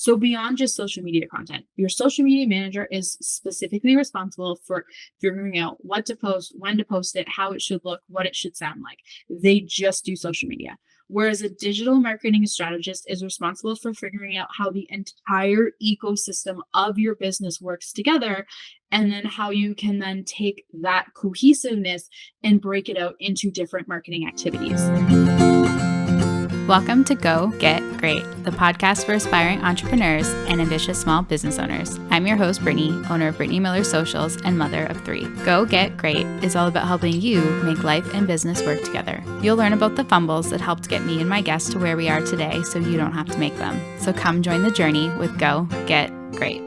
So beyond just social media content, your social media manager is specifically responsible for figuring out what to post, when to post it, how it should look, what it should sound like. They just do social media. Whereas a digital marketing strategist is responsible for figuring out how the entire ecosystem of your business works together, and then how you can then take that cohesiveness and break it out into different marketing activities. Welcome to Go Get Great, the podcast for aspiring entrepreneurs and ambitious small business owners. I'm your host, Brittany, owner of Brittany Miller Socials and mother of 3. Go Get Great is all about helping you make life and business work together. You'll learn about the fumbles that helped get me and my guests to where we are today so you don't have to make them. So come join the journey with Go Get Great.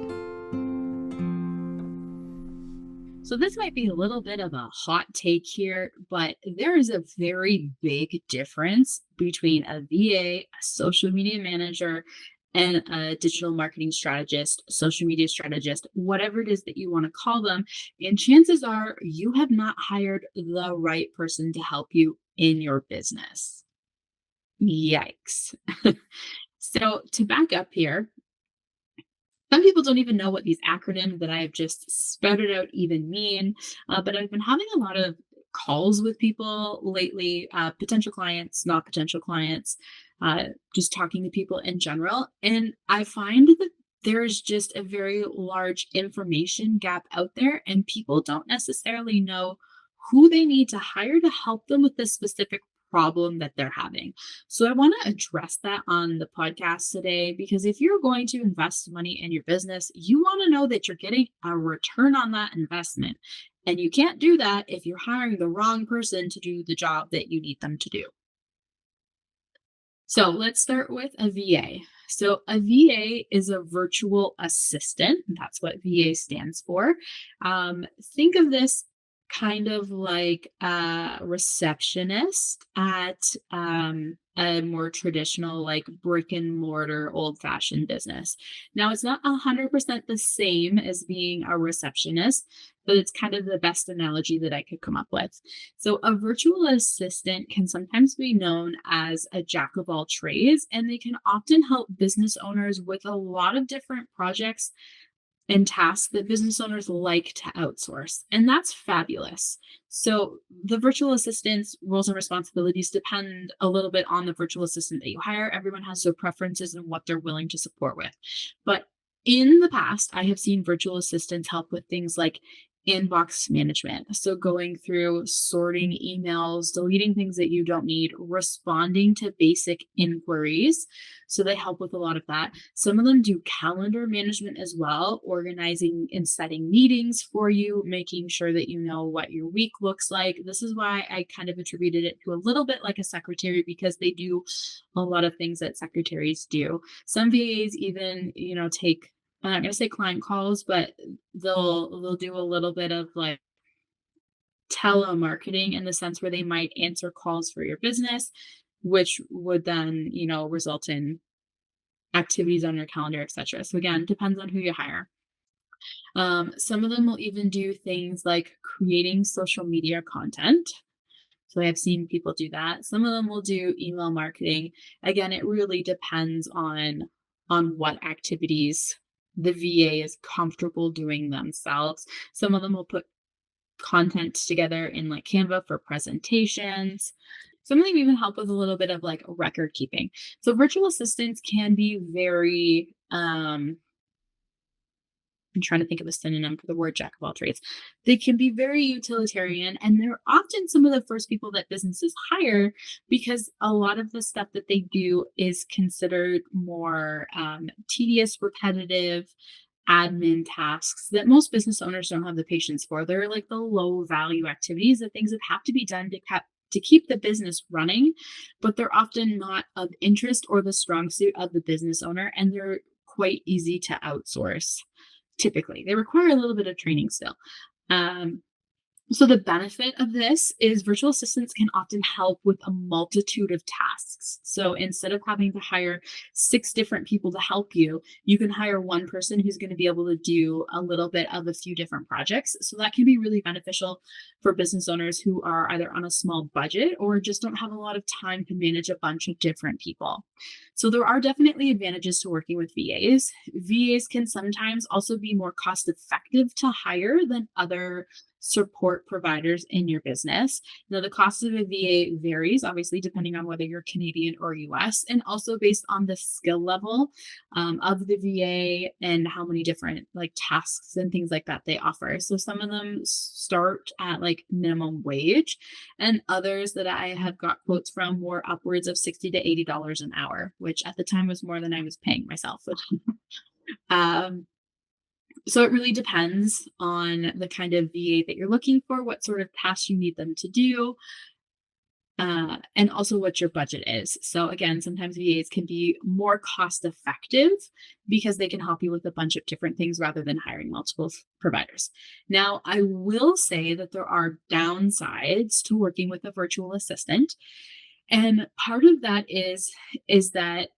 So this might be a little bit of a hot take here, but there is a very big difference between a VA, a social media manager, and a digital marketing strategist, social media strategist, whatever it is that you want to call them. And chances are you have not hired the right person to help you in your business. Yikes. So to back up here, some people don't even know what these acronyms that I have just spouted out even mean, but I've been having a lot of calls with people lately, potential clients, not potential clients, just talking to people in general. And I find that there's just a very large information gap out there, and people don't necessarily know who they need to hire to help them with this specific problem that they're having. So I want to address that on the podcast today, because if you're going to invest money in your business, you want to know that you're getting a return on that investment. And you can't do that if you're hiring the wrong person to do the job that you need them to do. So let's start with a VA. So a VA is a virtual assistant. That's what VA stands for. Think of this kind of like a receptionist at a more traditional, like brick and mortar, old fashioned business. Now, it's not 100% the same as being a receptionist, but it's kind of the best analogy that I could come up with. So, a virtual assistant can sometimes be known as a jack of all trades, and they can often help business owners with a lot of different projects and tasks that business owners like to outsource. And that's fabulous. So the virtual assistant's roles and responsibilities depend a little bit on the virtual assistant that you hire. Everyone has their preferences and what they're willing to support with. But in the past, I have seen virtual assistants help with things like inbox management. So going through sorting emails, deleting things that you don't need, responding to basic inquiries. So they help with a lot of that. Some of them do calendar management as well, organizing and setting meetings for you, making sure that you know what your week looks like. This is why I kind of attributed it to a little bit like a secretary, because they do a lot of things that secretaries do. Some VAs even, take, I'm not going to say client calls, but they'll do a little bit of like telemarketing in the sense where they might answer calls for your business, which would then, result in activities on your calendar, etc. So again, depends on who you hire. Some of them will even do things like creating social media content. So I have seen people do that. Some of them will do email marketing. Again, it really depends on what activities the VA is comfortable doing themselves. Some of them will put content together in like Canva for presentations. Some of them even help with a little bit of like record keeping. So virtual assistants can be very, I'm trying to think of a synonym for the word jack of all trades. They can be very utilitarian, and they're often some of the first people that businesses hire because a lot of the stuff that they do is considered more tedious, repetitive admin tasks that most business owners don't have the patience for. They're like the low value activities, the things that have to be done to keep the business running, but they're often not of interest or the strong suit of the business owner, and they're quite easy to outsource. Typically, they require a little bit of training still. So the benefit of this is virtual assistants can often help with a multitude of tasks. So instead of having to hire 6 different people to help you, you can hire one person who's going to be able to do a little bit of a few different projects. So that can be really beneficial for business owners who are either on a small budget or just don't have a lot of time to manage a bunch of different people. So there are definitely advantages to working with VAs. VAs can sometimes also be more cost effective to hire than other support providers in your business. Now, the cost of a VA varies, obviously, depending on whether you're Canadian or US, and also based on the skill level of the VA and how many different like tasks and things like that they offer. So some of them start at like minimum wage, and others that I have got quotes from were upwards of $60 to $80 an hour, which at the time was more than I was paying myself. um, so it really depends on the kind of VA that you're looking for, what sort of tasks you need them to do, and also what your budget is. So again, sometimes VAs can be more cost effective because they can help you with a bunch of different things rather than hiring multiple providers. Now, I will say that there are downsides to working with a virtual assistant. And part of that is that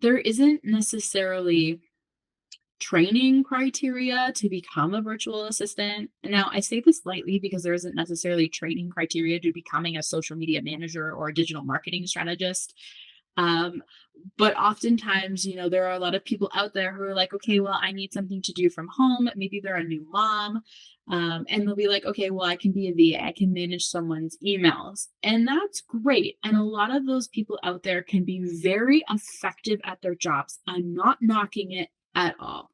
there isn't necessarily training criteria to become a virtual assistant. Now, I say this lightly because there isn't necessarily training criteria to becoming a social media manager or a digital marketing strategist. Um, but oftentimes, there are a lot of people out there who are like, okay, well, I need something to do from home. Maybe they're a new mom. And they'll be like, okay, well, I can be a VA. I can manage someone's emails. And that's great. And a lot of those people out there can be very effective at their jobs. I'm not knocking it at all.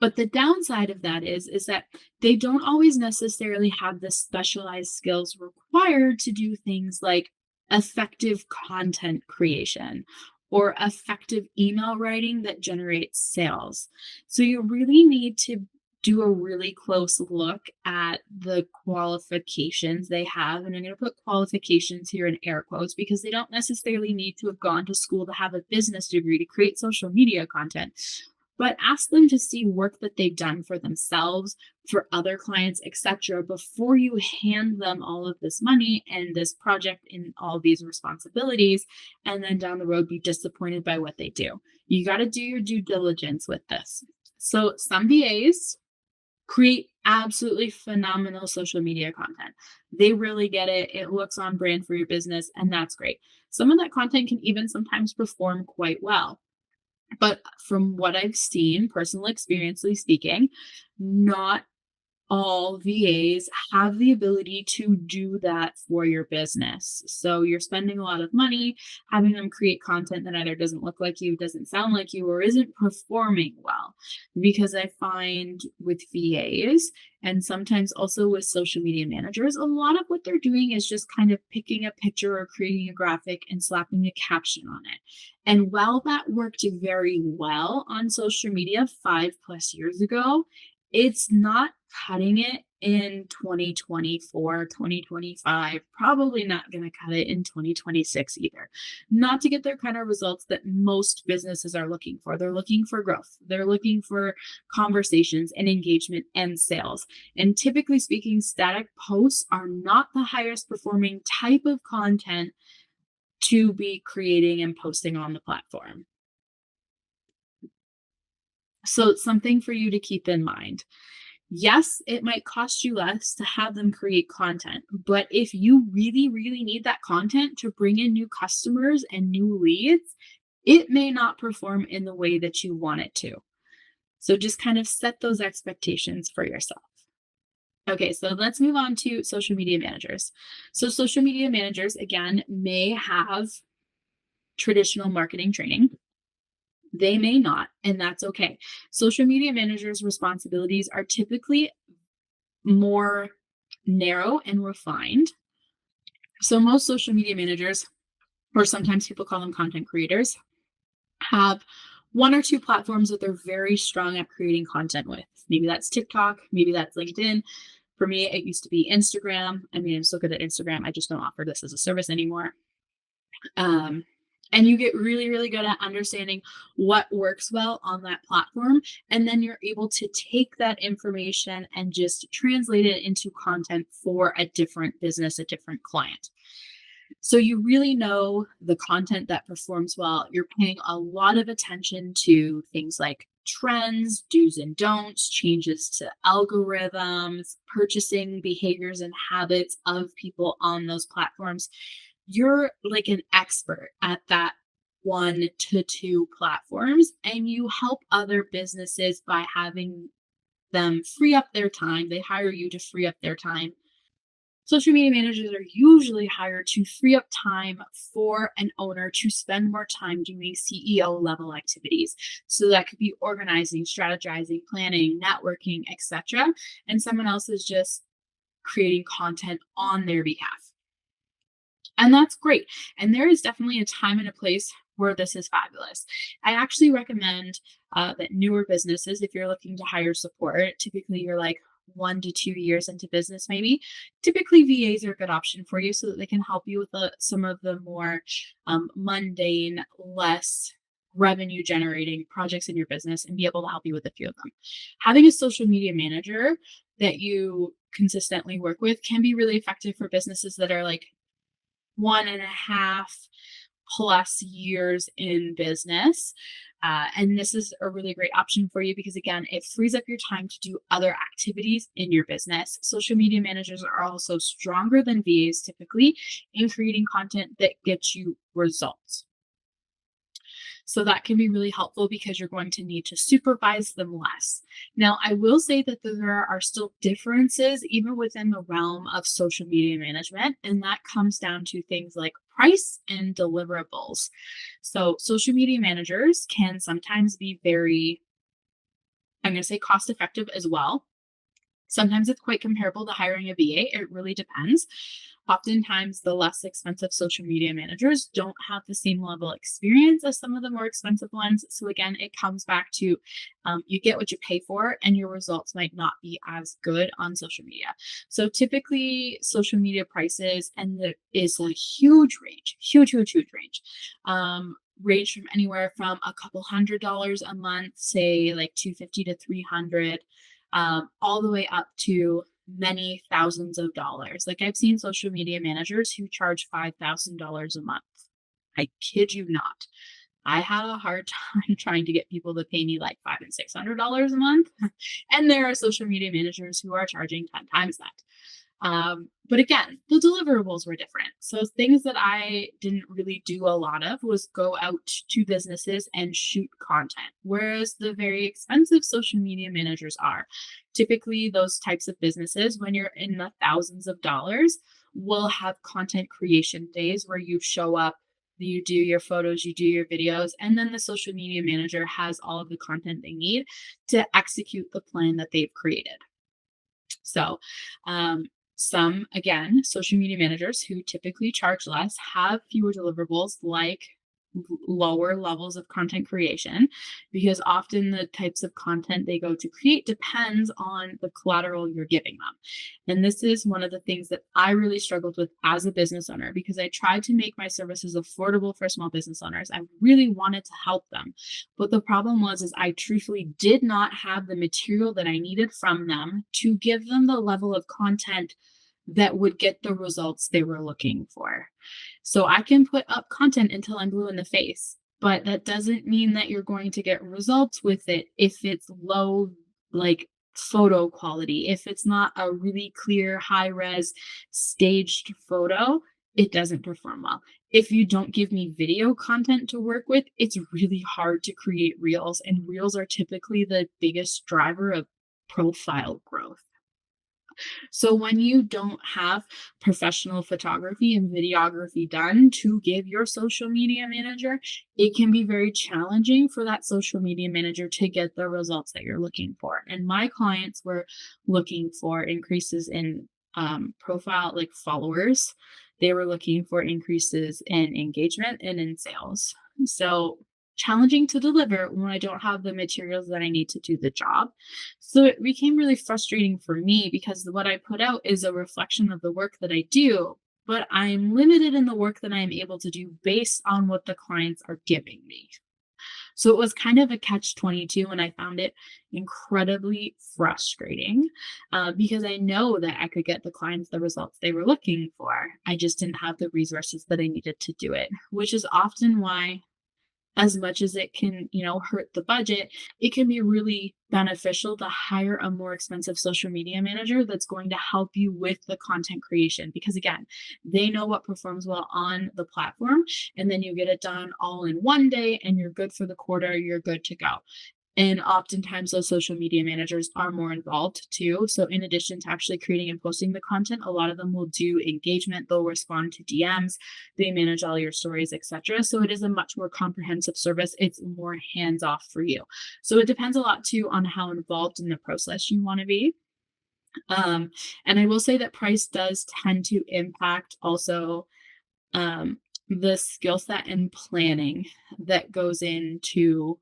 But the downside of that is that they don't always necessarily have the specialized skills required to do things like effective content creation or effective email writing that generates sales. So you really need to do a really close look at the qualifications they have. And I'm going to put qualifications here in air quotes because they don't necessarily need to have gone to school to have a business degree to create social media content, but ask them to see work that they've done for themselves, for other clients, etc., before you hand them all of this money and this project and all these responsibilities, and then down the road be disappointed by what they do. You got to do your due diligence with this. So some VAs create absolutely phenomenal social media content. They really get it. It looks on brand for your business, and that's great. Some of that content can even sometimes perform quite well. But from what I've seen, personal experientially speaking, not all VAs have the ability to do that for your business. So you're spending a lot of money having them create content that either doesn't look like you, doesn't sound like you, or isn't performing well. Because I find with VAs and sometimes also with social media managers, a lot of what they're doing is just kind of picking a picture or creating a graphic and slapping a caption on it. And while that worked very well on social media 5+ years ago, it's not cutting it in 2024, 2025, probably not going to cut it in 2026 either. Not to get their kind of results that most businesses are looking for. They're looking for growth. They're looking for conversations and engagement and sales. And typically speaking, static posts are not the highest performing type of content to be creating and posting on the platform. So it's something for you to keep in mind. Yes, it might cost you less to have them create content, but if you really, really need that content to bring in new customers and new leads, it may not perform in the way that you want it to. So just kind of set those expectations for yourself. Okay, so let's move on to social media managers. So social media managers, again, may have traditional marketing training. They may not, and that's okay. Social media managers' responsibilities are typically more narrow and refined. So, most social media managers, or sometimes people call them content creators, have one or two platforms that they're very strong at creating content with. Maybe that's TikTok, maybe that's LinkedIn. For me, it used to be Instagram. I mean, I'm still good at Instagram. I just don't offer this as a service anymore. Um, And you get really, really good at understanding what works well on that platform. And then you're able to take that information and just translate it into content for a different business, a different client. So you really know the content that performs well. You're paying a lot of attention to things like trends, do's and don'ts, changes to algorithms, purchasing behaviors and habits of people on those platforms. You're like an expert at that 1 to 2 platforms, and you help other businesses by having them free up their time. They hire you to free up their time. Social media managers are usually hired to free up time for an owner to spend more time doing CEO level activities. So that could be organizing, strategizing, planning, networking, etc. And someone else is just creating content on their behalf. And that's great. And there is definitely a time and a place where this is fabulous. I actually recommend that newer businesses, if you're looking to hire support, typically you're like 1 to 2 years into business, maybe. Typically, VAs are a good option for you so that they can help you with some of the more mundane, less revenue generating projects in your business and be able to help you with a few of them. Having a social media manager that you consistently work with can be really effective for businesses that are like 1.5+ years in business. And this is a really great option for you because, again, it frees up your time to do other activities in your business. Social media managers are also stronger than VAs typically in creating content that gets you results. So that can be really helpful because you're going to need to supervise them less. Now, I will say that there are still differences even within the realm of social media management, and that comes down to things like price and deliverables. So, social media managers can sometimes be very, I'm going to say, cost effective as well. Sometimes it's quite comparable to hiring a VA. It really depends. Oftentimes, the less expensive social media managers don't have the same level of experience as some of the more expensive ones. So, again, it comes back to you get what you pay for, and your results might not be as good on social media. So, typically, social media prices, and there is a huge range, huge range. Range from anywhere from a couple $100s a month, say like 250 to 300, all the way up to many thousands of dollars. Like I've seen social media managers who charge $5,000 a month. I kid you not. I had a hard time trying to get people to pay me like $500 and $600 a month. And there are social media managers who are charging 10 times that. But again, the deliverables were different. So things that I didn't really do a lot of was go out to businesses and shoot content, whereas the very expensive social media managers are. Typically, those types of businesses, when you're in the thousands of dollars, will have content creation days where you show up, you do your photos, you do your videos, and then the social media manager has all of the content they need to execute the plan that they've created. So, some, again, social media managers who typically charge less have fewer deliverables like lower levels of content creation, because often the types of content they go to create depends on the collateral you're giving them. And this is one of the things that I really struggled with as a business owner, because I tried to make my services affordable for small business owners. I really wanted to help them. But the problem was is I truthfully did not have the material that I needed from them to give them the level of content that would get the results they were looking for. So I can put up content until I'm blue in the face, but that doesn't mean that you're going to get results with it if it's low, like photo quality. If it's not a really clear, high res, staged photo, it doesn't perform well. If you don't give me video content to work with, it's really hard to create reels, and reels are typically the biggest driver of profile growth. So when you don't have professional photography and videography done to give your social media manager, it can be very challenging for that social media manager to get the results that you're looking for. And my clients were looking for increases in profile, like followers. They were looking for increases in engagement and in sales. So challenging to deliver when I don't have the materials that I need to do the job. So it became really frustrating for me because what I put out is a reflection of the work that I do, but I'm limited in the work that I'm able to do based on what the clients are giving me. So it was kind of a catch-22, and I found it incredibly frustrating because I know that I could get the clients the results they were looking for. I just didn't have the resources that I needed to do it, which is often why, as much as it can, hurt the budget, it can be really beneficial to hire a more expensive social media manager that's going to help you with the content creation. Because again, they know what performs well on the platform, and then you get it done all in one day and you're good for the quarter, you're good to go. And oftentimes, those social media managers are more involved too. So, in addition to actually creating and posting the content, a lot of them will do engagement. They'll respond to DMs, they manage all your stories, etc. So, it is a much more comprehensive service. It's more hands off for you. So, it depends a lot too on how involved in the process you want to be. Um, and I will say that price does tend to impact also the skill set and planning that goes into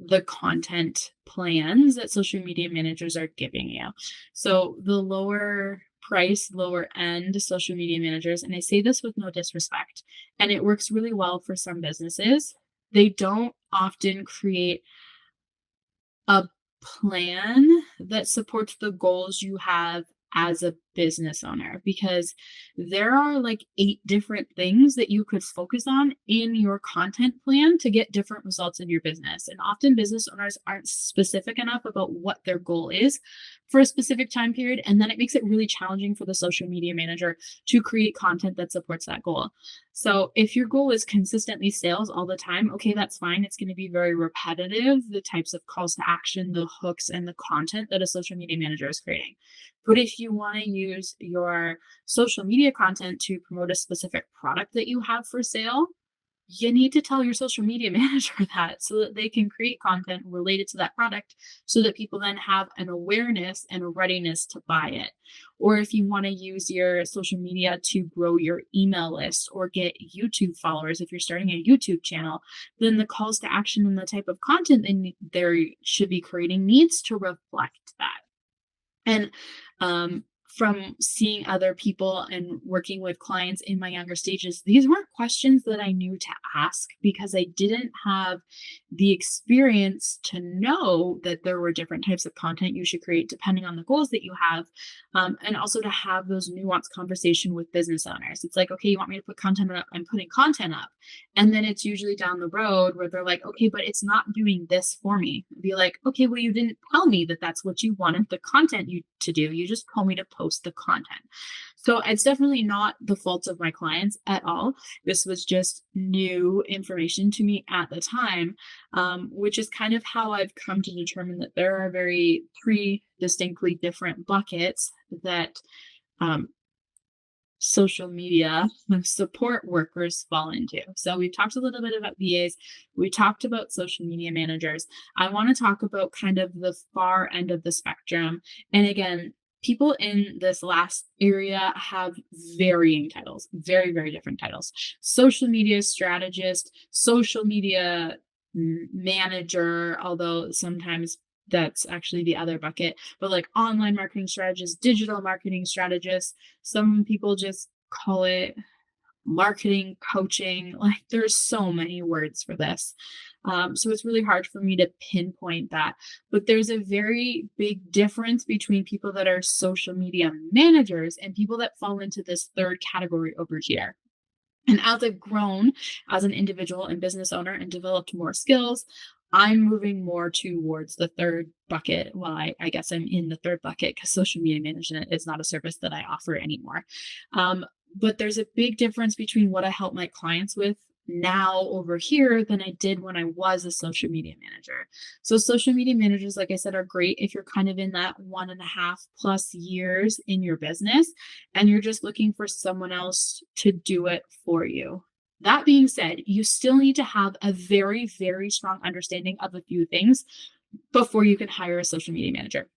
the content plans that social media managers are giving you. So the lower price, lower end social media managers, and I say this with no disrespect, and it works really well for some businesses, they don't often create a plan that supports the goals you have as a business owner, because there are like 8 different things that you could focus on in your content plan to get different results in your business. And often business owners aren't specific enough about what their goal is for a specific time period. And then it makes it really challenging for the social media manager to create content that supports that goal. So if your goal is consistently sales all the time, okay, that's fine. It's going to be very repetitive, the types of calls to action, the hooks, and the content that a social media manager is creating. But if you want to use your social media content to promote a specific product that you have for sale, you need to tell your social media manager that so that they can create content related to that product so that people then have an awareness and a readiness to buy it. Or if you want to use your social media to grow your email list or get YouTube followers, if you're starting a YouTube channel, then the calls to action and the type of content they should be creating needs to reflect that. And from seeing other people and working with clients in my younger stages, these weren't questions that I knew to ask because I didn't have the experience to know that there were different types of content you should create depending on the goals that you have. And also to have those nuanced conversation with business owners. It's like, okay, you want me to put content up? I'm putting content up. And then it's usually down the road where they're like, okay, but it's not doing this for me. Be like, okay, well, you didn't tell me that that's what you wanted the content you to do. You just told me to post the content. So it's definitely not the fault of my clients at all. This was just new information to me at the time, which is kind of how I've come to determine that there are three distinctly different buckets that social media support workers fall into. So we've talked a little bit about VAs. We talked about social media managers. I want to talk about kind of the far end of the spectrum. And again, people in this last area have varying titles, very, very different titles. Social media strategist, social media manager, although sometimes that's actually the other bucket, but like online marketing strategist, digital marketing strategist. Some people just call it marketing coaching. Like there's so many words for this. So it's really hard for me to pinpoint that. But there's a very big difference between people that are social media managers and people that fall into this third category over here. And as I've grown as an individual and business owner and developed more skills, I'm moving more towards the third bucket. Well, I guess I'm in the third bucket because social media management is not a service that I offer anymore. But there's a big difference between what I help my clients with now over here than I did when I was a social media manager. So social media managers, like I said, are great if you're kind of in that 1.5+ years in your business and you're just looking for someone else to do it for you. That being said, you still need to have a very, very strong understanding of a few things before you can hire a social media manager.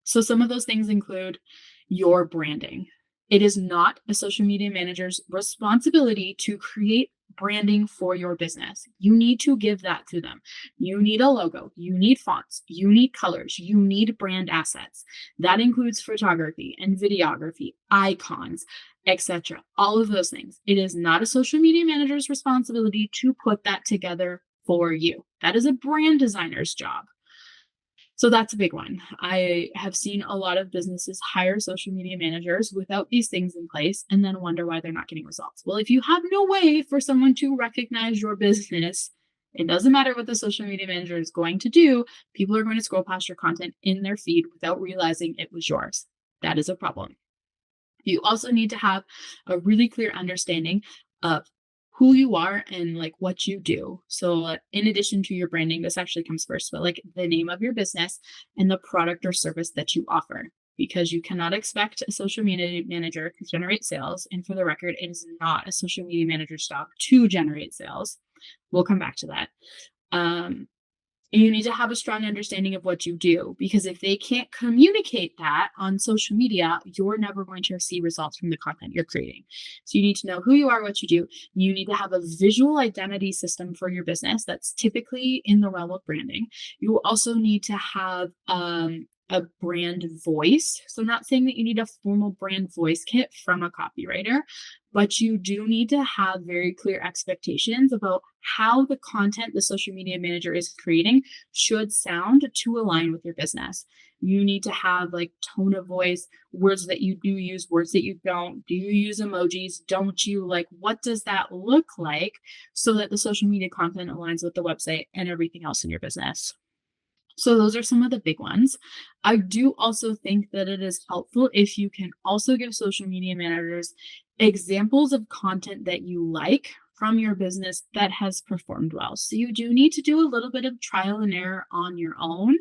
So some of those things include your branding. It is not a social media manager's responsibility to create branding for your business. You need to give that to them. You need a logo, you need fonts, you need colors, you need brand assets. That includes photography and videography, icons, etc. All of those things. It is not a social media manager's responsibility to put that together for you. That is a brand designer's job. So that's a big one. I have seen a lot of businesses hire social media managers without these things in place and then wonder why they're not getting results. Well, if you have no way for someone to recognize your business, it doesn't matter what the social media manager is going to do. People are going to scroll past your content in their feed without realizing it was yours. That is a problem. You also need to have a really clear understanding of who you are and like what you do. So, in addition to your branding, this actually comes first, but like the name of your business and the product or service that you offer, because you cannot expect a social media manager to generate sales. And for the record, it is not a social media manager's job to generate sales. We'll come back to that. You need to have a strong understanding of what you do, because if they can't communicate that on social media, you're never going to see results from the content you're creating. So you need to know who you are, what you do. You need to have a visual identity system for your business that's typically in the realm of branding. You also need to have a brand voice. So I'm not saying that you need a formal brand voice kit from a copywriter, but you do need to have very clear expectations about how the content the social media manager is creating should sound to align with your business. You need to have like tone of voice, words that you do use, words that you don't. Do you use emojis? Don't you? Like, what does that look like so that the social media content aligns with the website and everything else in your business? So those are some of the big ones. I do also think that it is helpful if you can also give social media managers examples of content that you like from your business that has performed well. So you do need to do a little bit of trial and error on your own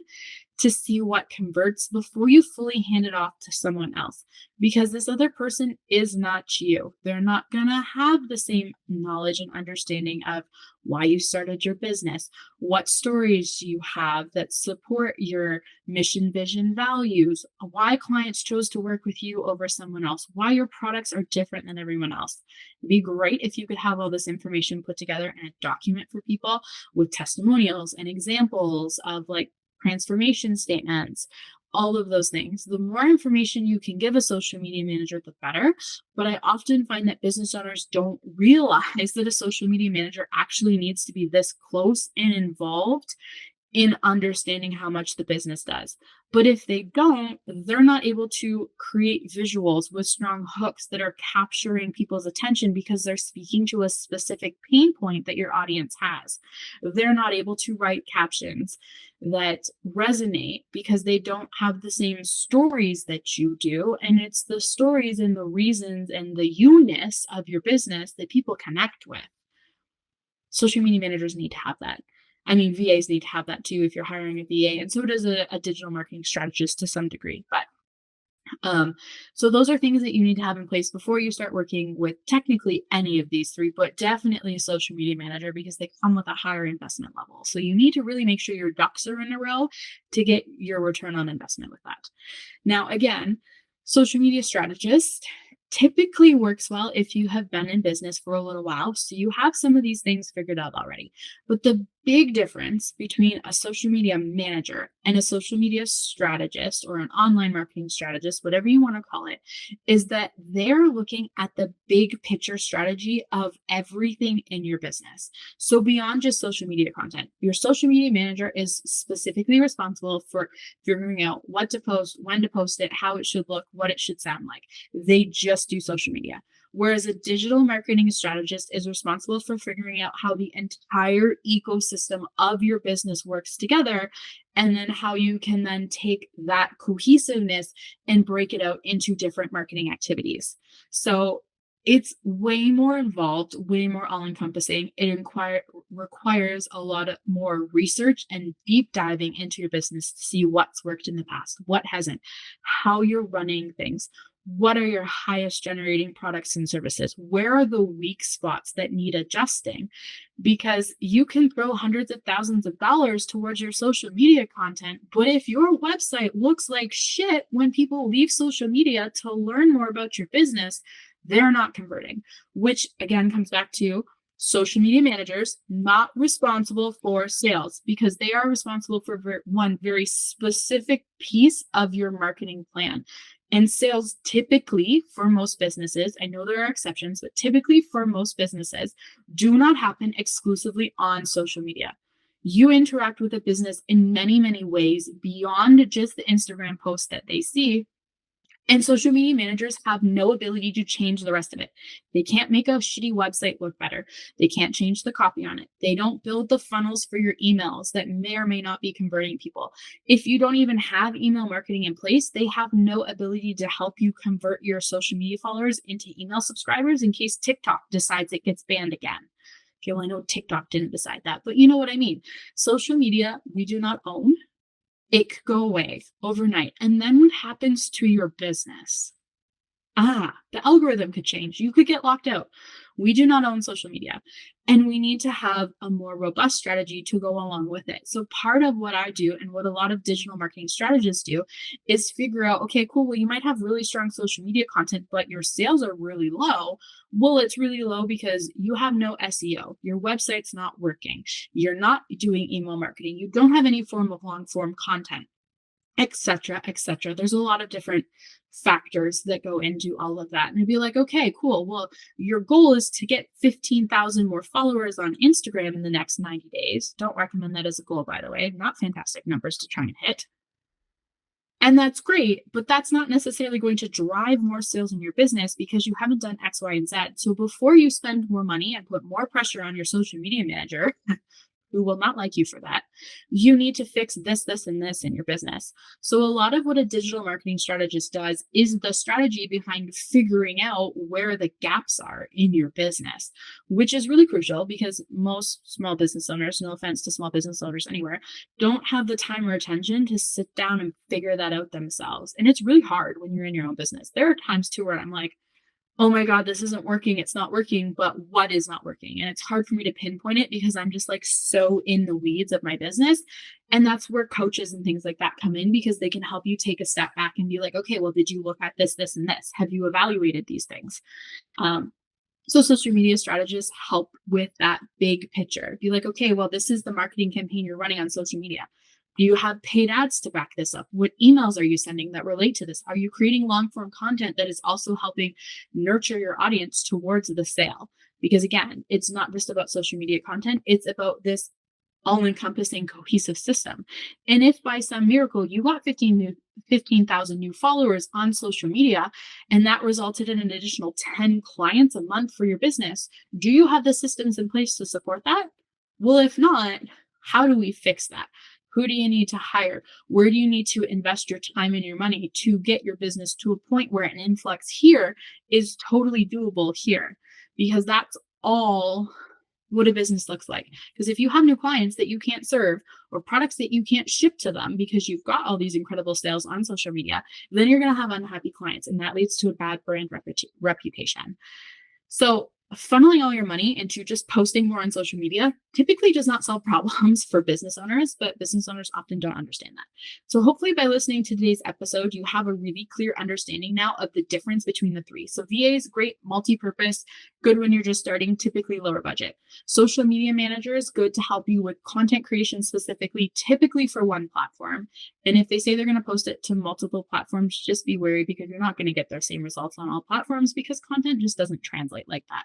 to see what converts before you fully hand it off to someone else, because this other person is not you. They're not going to have the same knowledge and understanding of why you started your business, what stories you have that support your mission, vision, values, why clients chose to work with you over someone else, why your products are different than everyone else. It'd be great if you could have all this information put together in a document for people with testimonials and examples of like transformation statements, all of those things. The more information you can give a social media manager, the better. But I often find that business owners don't realize that a social media manager actually needs to be this close and involved in understanding how much the business does. But if they don't, they're not able to create visuals with strong hooks that are capturing people's attention because they're speaking to a specific pain point that your audience has. They're not able to write captions that resonate because they don't have the same stories that you do. And it's the stories and the reasons and the you-ness of your business that people connect with. Social media managers need to have that. I mean, VAs need to have that too if you're hiring a VA, and so does a digital marketing strategist to some degree. But so those are things that you need to have in place before you start working with technically any of these three, but definitely a social media manager because they come with a higher investment level. So you need to really make sure your ducks are in a row to get your return on investment with that. Now, again, social media strategist typically works well if you have been in business for a little while. So you have some of these things figured out already. But the big difference between a social media manager and a social media strategist or an online marketing strategist, whatever you want to call it, is that they're looking at the big picture strategy of everything in your business. So beyond just social media content, your social media manager is specifically responsible for figuring out what to post, when to post it, how it should look, what it should sound like. They just do social media. Whereas a digital marketing strategist is responsible for figuring out how the entire ecosystem of your business works together, and then how you can then take that cohesiveness and break it out into different marketing activities. So it's way more involved, way more all-encompassing. It requires a lot of more research and deep diving into your business to see what's worked in the past, what hasn't, how you're running things. What are your highest generating products and services? Where are the weak spots that need adjusting? Because you can throw hundreds of thousands of dollars towards your social media content, but if your website looks like shit when people leave social media to learn more about your business, they're not converting, which again comes back to Social media managers not responsible for sales because they are responsible for one very specific piece of your marketing plan. And sales typically for most businesses, I know there are exceptions, but typically for most businesses do not happen exclusively on social media. You interact with a business in many, many ways beyond just the Instagram post that they see, and social media managers have no ability to change the rest of it. They can't make a shitty website look better. They can't change the copy on it. They don't build the funnels for your emails that may or may not be converting people. If you don't even have email marketing in place, they have no ability to help you convert your social media followers into email subscribers in case TikTok decides it gets banned again. Okay, well, I know TikTok didn't decide that, but you know what I mean. Social media, we do not own. It could go away overnight. And then what happens to your business? The algorithm could change. You could get locked out. We do not own social media, and we need to have a more robust strategy to go along with it. So part of what I do and what a lot of digital marketing strategists do is figure out, okay, cool, well, you might have really strong social media content, but your sales are really low. Well, it's really low because you have no SEO. Your website's not working. You're not doing email marketing. You don't have any form of long form content, etc., etc. There's a lot of different factors that go into all of that. And I'd be like, okay, cool. Well, your goal is to get 15,000 more followers on Instagram in the next 90 days. Don't recommend that as a goal, by the way. Not fantastic numbers to try and hit. And that's great, but that's not necessarily going to drive more sales in your business because you haven't done X, Y, and Z. So before you spend more money and put more pressure on your social media manager, who will not like you for that, you need to fix this, this, and this in your business. So a lot of what a digital marketing strategist does is the strategy behind figuring out where the gaps are in your business, which is really crucial because most small business owners, no offense to small business owners anywhere, don't have the time or attention to sit down and figure that out themselves. And it's really hard when you're in your own business. There are times too where I'm like, oh my God, this isn't working. It's not working, but what is not working? And it's hard for me to pinpoint it because I'm just like so in the weeds of my business. And that's where coaches and things like that come in because they can help you take a step back and be like, okay, well, did you look at this, this, and this? Have you evaluated these things? So social media strategists help with that big picture. Be like, okay, well, this is the marketing campaign you're running on social media. Do you have paid ads to back this up? What emails are you sending that relate to this? Are you creating long form content that is also helping nurture your audience towards the sale? Because again, it's not just about social media content, it's about this all encompassing cohesive system. And if by some miracle you got 15,000 new followers on social media, and that resulted in an additional 10 clients a month for your business, do you have the systems in place to support that? Well, if not, how do we fix that? Who do you need to hire? Where do you need to invest your time and your money to get your business to a point where an influx here is totally doable here? Because that's all what a business looks like. Because if you have new clients that you can't serve or products that you can't ship to them because you've got all these incredible sales on social media, then you're going to have unhappy clients, and that leads to a bad brand reputation. So funneling all your money into just posting more on social media typically does not solve problems for business owners, but business owners often don't understand that. So hopefully by listening to today's episode, you have a really clear understanding now of the difference between the three. So VA is great, multi-purpose, good when you're just starting, typically lower budget. Social media managers, good to help you with content creation specifically, typically for one platform. And if they say they're going to post it to multiple platforms, just be wary because you're not going to get their same results on all platforms because content just doesn't translate like that.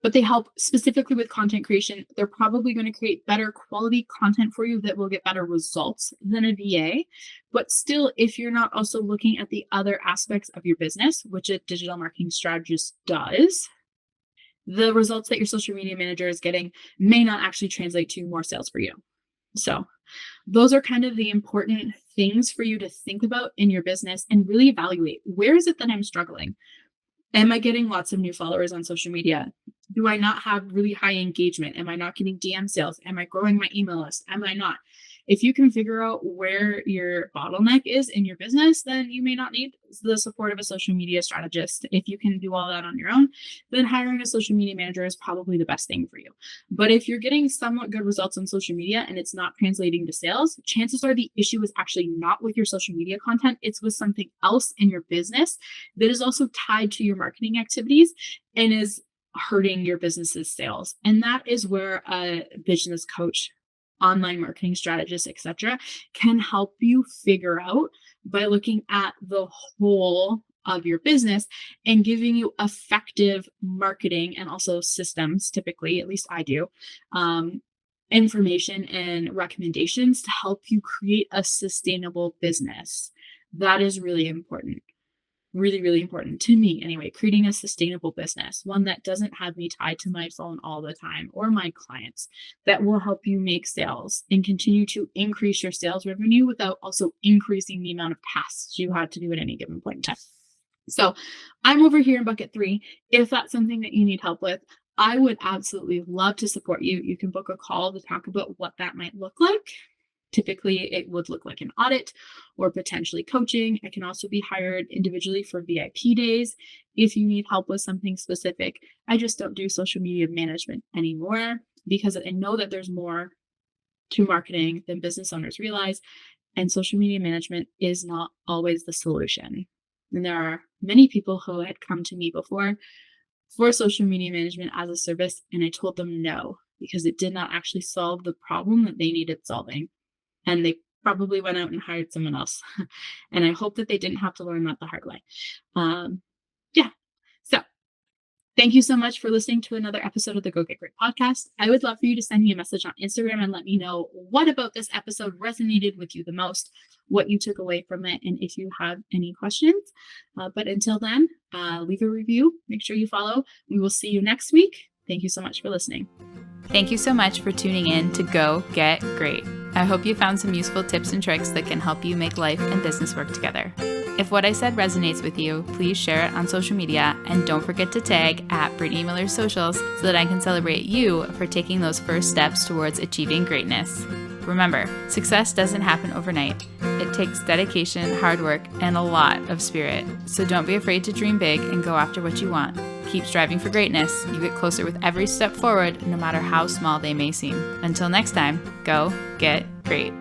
But they help specifically with content creation. They're probably going to create better quality content for you that will get better results than a VA. But still, if you're not also looking at the other aspects of your business, which a digital marketing strategist does, the results that your social media manager is getting may not actually translate to more sales for you. So those are kind of the important things for you to think about in your business and really evaluate. Where is it that I'm struggling? Am I getting lots of new followers on social media? Do I not have really high engagement? Am I not getting DM sales? Am I growing my email list? Am I not? If you can figure out where your bottleneck is in your business, then you may not need the support of a social media strategist. If you can do all that on your own, then hiring a social media manager is probably the best thing for you. But if you're getting somewhat good results on social media and it's not translating to sales, chances are the issue is actually not with your social media content. It's with something else in your business that is also tied to your marketing activities and is hurting your business's sales. And that is where a business coach, online marketing strategist, etc., can help you figure out by looking at the whole of your business and giving you effective marketing and also systems, typically, at least I do, information and recommendations to help you create a sustainable business. That is really important. Really, really important to me anyway, creating a sustainable business, one that doesn't have me tied to my phone all the time or my clients, that will help you make sales and continue to increase your sales revenue without also increasing the amount of tasks you had to do at any given point in time. So I'm over here in bucket 3. If that's something that you need help with, I would absolutely love to support you. You can book a call to talk about what that might look like. Typically, it would look like an audit or potentially coaching. I can also be hired individually for VIP days if you need help with something specific. I just don't do social media management anymore because I know that there's more to marketing than business owners realize, and social media management is not always the solution. And there are many people who had come to me before for social media management as a service, and I told them no, because it did not actually solve the problem that they needed solving. And they probably went out and hired someone else. And I hope that they didn't have to learn that the hard way. Yeah. So thank you so much for listening to another episode of the Go Get Great podcast. I would love for you to send me a message on Instagram and let me know what about this episode resonated with you the most, what you took away from it, and if you have any questions. But until then, leave a review. Make sure you follow. We will see you next week. Thank you so much for listening. Thank you so much for tuning in to Go Get Great. I hope you found some useful tips and tricks that can help you make life and business work together. If what I said resonates with you, please share it on social media, and don't forget to tag at Brittany Miller Socials so that I can celebrate you for taking those first steps towards achieving greatness. Remember, success doesn't happen overnight. It takes dedication, hard work, and a lot of spirit. So don't be afraid to dream big and go after what you want. Keep striving for greatness. You get closer with every step forward, no matter how small they may seem. Until next time, go get great.